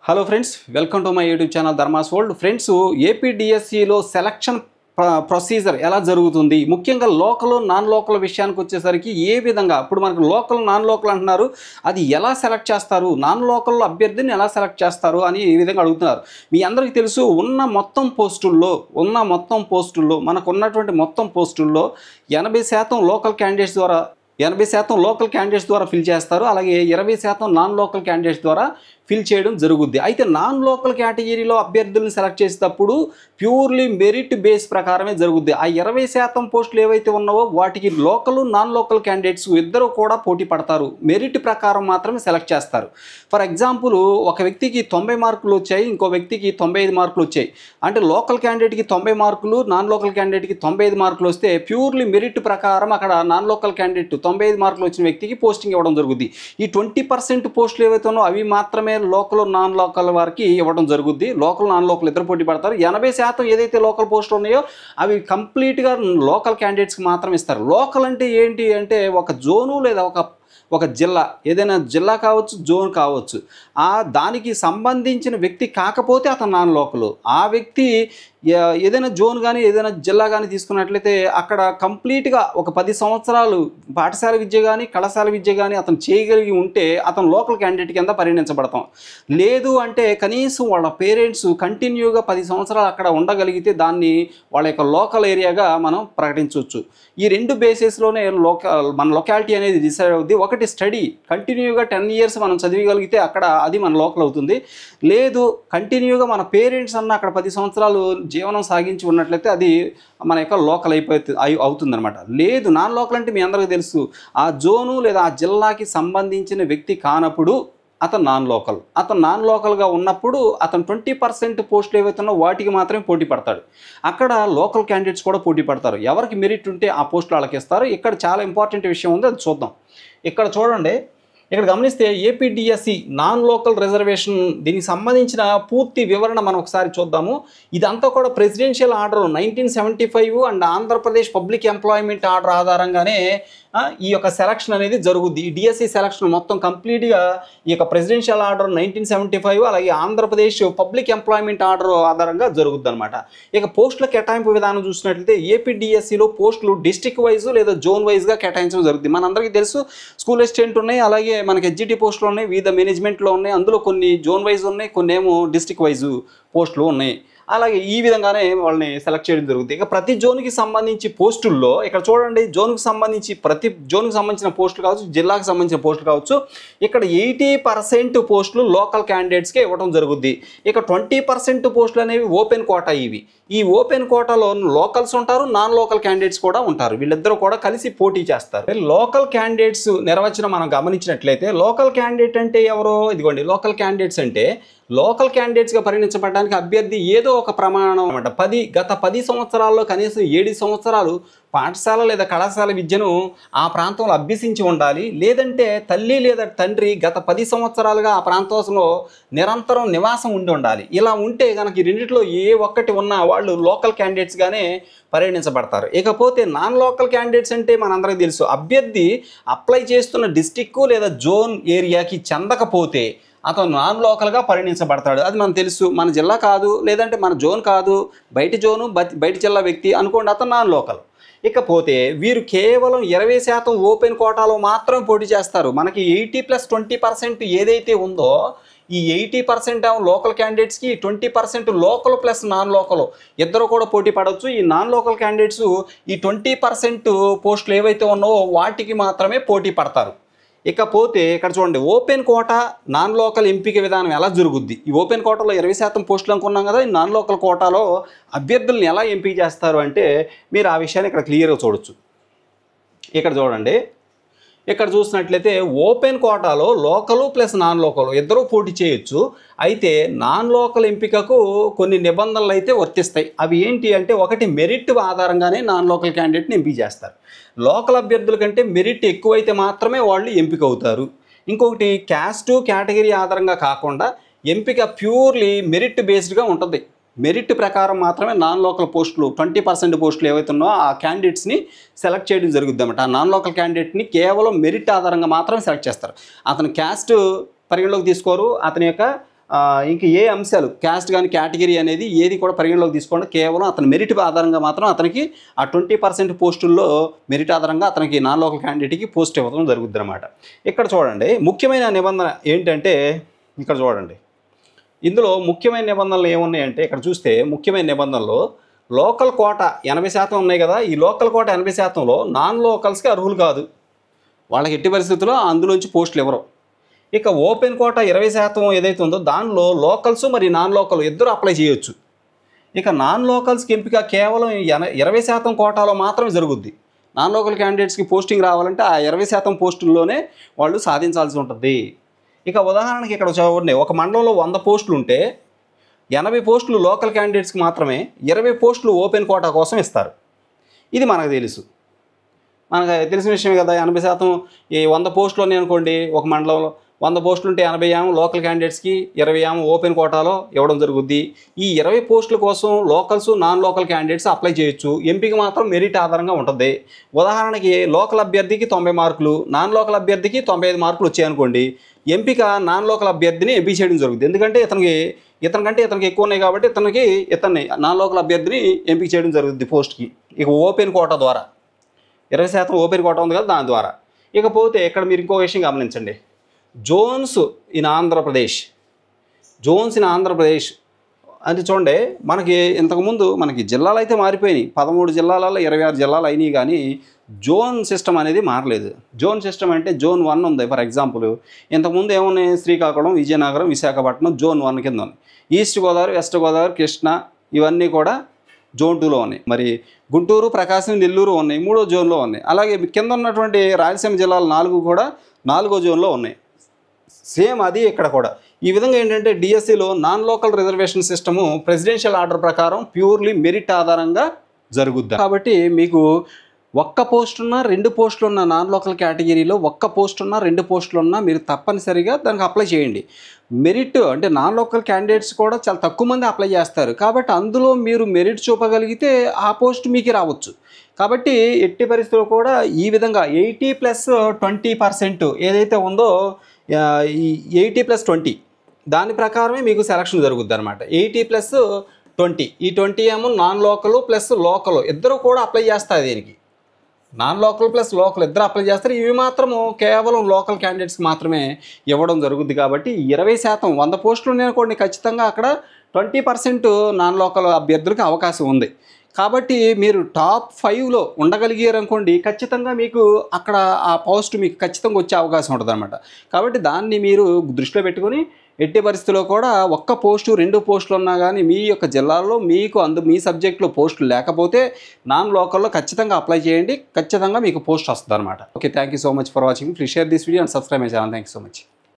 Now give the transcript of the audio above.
Hello friends, welcome to my YouTube channel Dharma's world. Friends, ఏపీడిఎస్సిలో selection procedure ఎలా జరుగుతుంది, ముఖ్యంగా లోకల్ నాన్ లోకల్ విషయానికి వచ్చేసరికి ఏ విధంగా ఇప్పుడు మనకు లోకల్ నాన్ లోకల్ అంటున్నారు, అది ఎలా సెలెక్ట్ చేస్తారు, నాన్ లోకల్ అభ్యర్థిని ఎలా సెలెక్ట్ చేస్తారు అని ఈ విధంగా అడుగుతున్నారు. మీ అందరికీ తెలుసు, ఉన్న మొత్తం పోస్టుల్లో మనకు ఉన్నటువంటి మొత్తం పోస్టుల్లో 80% లోకల్ క్యాండిడేట్స్ ద్వారా 80% లోకల్ క్యాండిడేట్స్ ద్వారా ఫిల్ చేస్తారు. అలాగే 20% నాన్ లోకల్ క్యాండిడేట్స్ ద్వారా ఫిల్ చేయడం జరుగుద్ది. అయితే నాన్ లోకల్ కేటగిరీలో అభ్యర్థులను సెలెక్ట్ చేసేటప్పుడు ప్యూర్లీ మెరిట్ బేస్ ప్రకారమే జరుగుద్ది. ఆ 20% పోస్టులు ఏవైతే ఉన్నావో వాటికి లోకల్ నాన్ లోకల్ క్యాండిడేట్స్ ఇద్దరు కూడా పోటీ పడతారు. మెరిట్ ప్రకారం మాత్రమే సెలెక్ట్ చేస్తారు. ఫర్ ఎగ్జాంపుల్, ఒక వ్యక్తికి 90 మార్కులు వచ్చాయి, ఇంకో వ్యక్తికి 95 మార్కులు వచ్చాయి. అంటే లోకల్ క్యాండిడేట్కి 90 మార్కులు, నాన్ లోకల్ క్యాండిడేట్కి 95 మార్కులు వస్తే ప్యూర్లీ మెరిట్ ప్రకారం అక్కడ నాన్ లోకల్ క్యాండిడేట్ 95 మార్కులు వచ్చిన వ్యక్తికి పోస్టింగ్ ఇవ్వడం జరుగుద్ది. ఈ 20% పోస్టులు ఏవైతే ఉన్నాయో అవి మాత్రమే లోకల్ నాన్ లోకల్ వారికి ఇవ్వడం జరుగుద్ది. లోకల్ నాన్ లోకల్ ఇద్దరు పోటీ పడతారు. 80% ఏదైతే లోకల్ పోస్టులు ఉన్నాయో అవి కంప్లీట్గా లోకల్ క్యాండిడేట్స్కి మాత్రం ఇస్తారు. లోకల్ అంటే ఏంటి అంటే ఒక జోను లేదా ఒక జిల్లా, ఏదైనా జిల్లా కావచ్చు, జోన్ కావచ్చు, దానికి సంబంధించిన వ్యక్తి కాకపోతే అతను నాన్ లోకల్. ఆ వ్యక్తి ఏదైనా జోన్ కానీ ఏదైనా జిల్లా కానీ తీసుకున్నట్లయితే అక్కడ కంప్లీట్గా ఒక 10 సంవత్సరాలు పాఠశాల విద్య కానీ కళాశాల విద్య కానీ అతను చేయగలిగి ఉంటే అతను లోకల్ క్యాండిడేట్ కింద పరిగణించబడతాం. లేదు అంటే కనీసం వాళ్ళ పేరెంట్స్ కంటిన్యూగా 10 సంవత్సరాలు అక్కడ ఉండగలిగితే దాన్ని వాళ్ళ యొక్క లోకల్ ఏరియాగా మనం ప్రకటించవచ్చు. ఈ రెండు బేసిస్లోనే మన లొకాలిటీ అనేది డిసైడ్ అవుద్ది. ఒకటి స్టడీ కంటిన్యూగా 10 ఇయర్స్ మనం చదివగలిగితే అక్కడ అది మన లోకల్ అవుతుంది. లేదు కంటిన్యూగా మన పేరెంట్స్ అన్న అక్కడ 10 సంవత్సరాలు జీవనం సాగించి ఉన్నట్లయితే అది మన యొక్క లోకల్ అవుతుందన్నమాట. లేదు నాన్ లోకల్ అంటే మీ అందరికీ తెలుసు, ఆ జోను లేదా ఆ జిల్లాకి సంబంధించిన వ్యక్తి కానప్పుడు అతను నాన్ లోకల్గా ఉన్నప్పుడు అతను 20% పోస్టులు ఏవైతున్నాయో వాటికి మాత్రమే పోటీ పడతాడు. అక్కడ లోకల్ క్యాండిడేట్స్ కూడా పోటీ పడతారు. ఎవరికి మెరిట్ ఉంటే ఆ పోస్టులు వాళ్ళకి ఇస్తారు. ఇక్కడ చాలా ఇంపార్టెంట్ విషయం ఉంది, అది చూద్దాం. ఇక్కడ చూడండి, ఇక్కడ గమనిస్తే ఏపీడిఎస్సి నాన్ లోకల్ రిజర్వేషన్ దీనికి సంబంధించిన పూర్తి వివరణ మనం ఒకసారి చూద్దాము. ఇదంతా కూడా presidential order 1975 and Andhra Pradesh public employment order ఆధారంగానే ఈ యొక్క సెలక్షన్ అనేది జరుగుద్ది. ఈ డిఎస్సి సెలక్షన్ మొత్తం కంప్లీట్గా ఈ యొక్క ప్రెసిడెన్షియల్ ఆర్డర్ 1975 అలాగే ఆంధ్రప్రదేశ్ పబ్లిక్ ఎంప్లాయ్మెంట్ ఆర్డర్ ఆధారంగా జరుగుద్ది అనమాట. ఇక పోస్టుల కేటాయింపు విధానం చూసినట్లయితే ఏపీడిఎస్సిలో పోస్టులు డిస్ట్రిక్ట్ వైజ్ లేదా జోన్ వైజ్గా కేటాయించడం జరుగుతుంది. మనందరికీ తెలుసు, స్కూల్ అసిస్టెంట్ ఉన్నాయి, అలాగే మనకి హెచ్జిటి పోస్టులు ఉన్నాయి, వివిధ మేనేజ్మెంట్లో ఉన్నాయి. అందులో కొన్ని జోన్ వైజ్ ఉన్నాయి, కొన్ని ఏమో డిస్ట్రిక్ట్ వైజ్ పోస్టులు ఉన్నాయి. అలాగే ఈ విధంగానే వాళ్ళని సెలెక్ట్ చేయడం జరుగుతుంది. ఇక ప్రతి జోన్కి సంబంధించి పోస్టుల్లో ఇక్కడ చూడండి, ప్రతి జోన్కి సంబంధించిన పోస్టులు కావచ్చు, జిల్లాకు సంబంధించిన పోస్టులు కావచ్చు, ఇక్కడ 80% పోస్టులు లోకల్ క్యాండిడేట్స్కే ఇవ్వడం జరుగుద్ది. ఇక 20% పోస్టులు అనేవి ఓపెన్ కోటా. ఈ ఓపెన్ కోటాలో లోకల్స్ ఉంటారు, నాన్ లోకల్ క్యాండిడేట్స్ కూడా ఉంటారు. వీళ్ళిద్దరూ కూడా కలిసి పోటీ చేస్తారు. లోకల్ క్యాండిడేట్స్ నిర్వచనం మనం గమనించినట్లయితే లోకల్ క్యాండిడేట్ అంటే ఎవరో, ఇదిగోండి, లోకల్ క్యాండిడేట్స్ అంటే లోకల్ క్యాండిడేట్స్గా పరిగణించబడడానికి అభ్యర్థి ఏదో ఒక ప్రమాణం అన్నమాట. గత 10 సంవత్సరాల్లో కనీసం 7 సంవత్సరాలు పాఠశాల లేదా కళాశాల విద్యను ఆ ప్రాంతంలో అభ్యసించి ఉండాలి. లేదంటే తల్లి లేదా తండ్రి గత 10 సంవత్సరాలుగా ఆ ప్రాంతంలో నిరంతరం నివాసం ఉండాలి. ఇలా ఉంటే కనుక ఈ రెండిట్లో ఏ ఒక్కటి ఉన్నా వాళ్ళు లోకల్ క్యాండిడేట్స్గానే పరిగణించబడతారు. ఇకపోతే నాన్ లోకల్ క్యాండిడేట్స్ అంటే మనందరికీ తెలుసు, అభ్యర్థి అప్లై చేస్తున్న డిస్టిక్ లేదా జోన్ ఏరియాకి చెందకపోతే అతను నాన్ లోకల్గా పరిగణించబడతాడు. అది మనకు తెలుసు, మన జిల్లా కాదు, లేదంటే మన జోన్ కాదు, బయట జోను బయట జిల్లా వ్యక్తి అనుకోండి, అతను నాన్ లోకల్. ఇకపోతే వీరు కేవలం 20% ఓపెన్ కోటాలో మాత్రమే పోటీ చేస్తారు. మనకి 80+20% ఏదైతే ఉందో ఈ 80% లోకల్ క్యాండిడేట్స్కి, 20% లోకల్ ప్లస్ నాన్ లోకల్ ఇద్దరు కూడా పోటీ పడవచ్చు. ఈ నాన్ లోకల్ క్యాండిడేట్స్ ఈ 20% పోస్టులు ఏవైతే ఉన్నావో వాటికి మాత్రమే పోటీ పడతారు. ఇకపోతే ఇక్కడ చూడండి, ఓపెన్ కోటా నాన్ లోకల్ ఎంపిక విధానం ఎలా జరుగుద్ది. ఈ ఓపెన్ కోటాలో 20% పోస్టులు అనుకున్నాం కదా, ఈ నాన్ లోకల్ కోటాలో అభ్యర్థులను ఎలా ఎంపిక చేస్తారు అంటే మీరు ఆ విషయాన్ని ఇక్కడ క్లియర్గా చూడొచ్చు. ఇక్కడ చూడండి, ఇక్కడ చూసినట్లయితే ఓపెన్ కోటాలో లోకల్ ప్లస్ నాన్ లోకల్ ఇద్దరూ పోటీ చేయొచ్చు. అయితే నాన్ లోకల్ ఎంపికకు కొన్ని నిబంధనలు అయితే వర్తిస్తాయి. అవి ఏంటి అంటే, ఒకటి మెరిట్ ఆధారంగానే నాన్ లోకల్ క్యాండిడేట్ని ఎంపిక చేస్తారు. లోకల్ అభ్యర్థుల కంటే మెరిట్ ఎక్కువైతే మాత్రమే వాళ్ళు ఎంపిక అవుతారు. ఇంకొకటి క్యాస్ట్ కేటగిరీ ఆధారంగా కాకుండా ఎంపిక ప్యూర్లీ మెరిట్ బేస్డ్గా ఉంటుంది. మెరిట్ ప్రకారం మాత్రమే నాన్ లోకల్ పోస్టులు 20% పోస్టులు ఏవైతే ఉన్నాయో ఆ క్యాండిడేట్స్ని సెలెక్ట్ చేయడం జరుగుతుంది అన్నమాట. ఆ నాన్ లోకల్ క్యాండిడేట్ని కేవలం మెరిట్ ఆధారంగా మాత్రమే సెలెక్ట్ చేస్తారు. అతని క్యాస్ట్ పరిగణలోకి తీసుకోరు, అతని యొక్క ఇంక ఏ అంశాలు క్యాస్ట్ కానీ కేటగిరీ అనేది ఏది కూడా పరిగణలోకి తీసుకోండి, కేవలం అతని మెరిట్ ఆధారంగా మాత్రం అతనికి ఆ 20% పోస్టుల్లో మెరిట్ ఆధారంగా అతనికి నాన్ లోకల్ క్యాండిడేట్కి పోస్ట్ ఇవ్వడం జరుగుద్ది అనమాట. ఇక్కడ చూడండి ముఖ్యమైన నిబంధన ఏంటంటే, ఇక్కడ చూడండి ఇందులో ముఖ్యమైన నిబంధనలు ఏమున్నాయంటే, ఇక్కడ చూస్తే ముఖ్యమైన నిబంధనలు లోకల్ కోట 80% ఉన్నాయి కదా, ఈ లోకల్ కోట 80%లో నాన్ లోకల్స్కి అర్హులు కాదు, వాళ్ళకి ఎట్టి పరిస్థితుల్లో అందులోంచి పోస్టులు ఇవ్వరు. ఇక ఓపెన్ కోట 20% ఏదైతే ఉందో దానిలో లోకల్స్ మరి నాన్ లోకల్ ఇద్దరు అప్లై చేయొచ్చు. ఇక నాన్ లోకల్స్కి ఎంపిక కేవలం 20% కోటాలో మాత్రమే జరుగుద్ది. నాన్ లోకల్ క్యాండిడేట్స్కి పోస్టింగ్ రావాలంటే ఆ 20% పోస్టుల్లోనే వాళ్ళు సాధించాల్సి ఉంటుంది. ఇక ఉదాహరణకి ఇక్కడ చూడండి, ఒక మండలంలో 100 పోస్టులు ఉంటే 80 పోస్టులు లోకల్ క్యాండిడేట్స్కి మాత్రమే, 20 పోస్టులు ఓపెన్ కోటా కోసం ఇస్తారు. ఇది మనకు తెలుసు, మనకు తెలిసిన విషయమే కదా. 80% ఈ 100 పోస్టులు ఉన్నాయి అనుకోండి, ఒక మండలంలో 100 పోస్టులు ఉంటే 80 ఏమో లోకల్ క్యాండిడేట్స్కి, 20 ఏమో ఓపెన్ కోటాలో ఇవ్వడం జరుగుద్ది. ఈ 20 పోస్టుల కోసం locals non local candidates apply చేయొచ్చు. ఎంపిక మాత్రం మెరిట్ ఆధారంగా ఉంటుంది. ఉదాహరణకి లోకల్ అభ్యర్థికి 90 మార్కులు, నాన్ లోకల్ అభ్యర్థికి 95 మార్కులు వచ్చాయనుకోండి, ఎంపిక నాన్ లోకల్ అభ్యర్థిని ఎంపిక చేయడం జరుగుతుంది. ఎందుకంటే ఇతనికి ఎక్కువ ఉన్నాయి కాబట్టి ఇతన్ని నాన్ లోకల్ అభ్యర్థిని ఎంపిక చేయడం జరుగుతుంది పోస్ట్కి. ఇక ఓపెన్ కోటా ద్వారా 20% ఓపెన్ కోటా ఉంది కదా, దాని ద్వారా. ఇకపోతే ఇక్కడ మీరు ఇంకో విషయం గమనించండి, జోన్స్ ఇన్ ఆంధ్రప్రదేశ్ అంటే చూడండి, మనకి ఇంతకుముందు మనకి జిల్లాలు అయితే మారిపోయినాయి, 13 జిల్లాలలో 26 జిల్లాలు అయినాయి, కానీ జోన్ సిస్టమ్ అనేది మారలేదు. జోన్ సిస్టమ్ అంటే జోన్ 1 ఉంది. ఫర్ ఎగ్జాంపుల్ ఇంతకుముందు ఏమున్నాయి, శ్రీకాకుళం, విజయనగరం, విశాఖపట్నం జోన్ 1 కింద ఉంది. ఈస్ట్ గోదావరి, వెస్ట్ గోదావరి, కృష్ణా ఇవన్నీ కూడా జోన్ 2లో ఉన్నాయి. మరి గుంటూరు, ప్రకాశం, నెల్లూరు ఉన్నాయి 3వ జోన్లో ఉన్నాయి. అలాగే కింద ఉన్నటువంటి రాయలసీమ జిల్లాలు 4 కూడా 4వ జోన్లో ఉన్నాయి. సేమ్ అది ఇక్కడ కూడా. ఈ విధంగా ఏంటంటే డిఎస్సిలో non local reservation system presidential order ప్రకారం ప్యూర్లీ మెరిట్ ఆధారంగా జరుగుద్ది. కాబట్టి మీకు ఒక్క పోస్ట్ ఉన్నా 2 పోస్టులు ఉన్న నాన్ లోకల్ కేటగిరీలో ఒక్క పోస్ట్ ఉన్నా 2 పోస్టులు ఉన్నా మీరు తప్పనిసరిగా దానికి అప్లై చేయండి. మెరిట్ అంటే నాన్ లోకల్ క్యాండిడేట్స్ కూడా చాలా తక్కువ మంది అప్లై చేస్తారు. కాబట్టి అందులో మీరు మెరిట్ చూపగలిగితే ఆ పోస్ట్ మీకు రావచ్చు. కాబట్టి ఎట్టి పరిస్థితుల్లో కూడా ఈ విధంగా 80+20% ఏదైతే ఉందో, ఈ 80+20 దాని ప్రకారమే మీకు సెలక్షన్ జరుగుద్ది అనమాట. 80+20, ఈ 20 ఏమో నాన్ లోకల్ ప్లస్ లోకల్ ఇద్దరు కూడా అప్లై చేస్తారు. దీనికి నాన్ లోకల్ ప్లస్ లోకల్ ఇద్దరు అప్లై చేస్తారు. ఇవి మాత్రము కేవలం లోకల్ క్యాండిడేట్స్కి మాత్రమే ఇవ్వడం జరుగుద్ది. కాబట్టి 20% 100 పోస్టులు ఉన్నాయనుకోండి, ఖచ్చితంగా అక్కడ 20% నాన్ లోకల్ అభ్యర్థులకు అవకాశం ఉంది. కాబట్టి మీరు టాప్ 5లో ఉండగలిగారు అనుకోండి, ఖచ్చితంగా మీకు అక్కడ ఆ పోస్ట్ మీకు ఖచ్చితంగా వచ్చే అవకాశం ఉంటుంది అనమాట. కాబట్టి దాన్ని మీరు దృష్టిలో పెట్టుకొని ఎట్టి పరిస్థితుల్లో కూడా ఒక్క పోస్టు 2 పోస్టులు ఉన్నా కానీ మీ యొక్క జిల్లాలో మీకు మీ సబ్జెక్ట్లో పోస్టులు లేకపోతే నాన్ లోకల్లో ఖచ్చితంగా అప్లై చేయండి. ఖచ్చితంగా మీకు పోస్ట్ వస్తుంది అనమాట. Okay, thank you so much for watching. Please share this video and subscribe my channel. Thank you so much.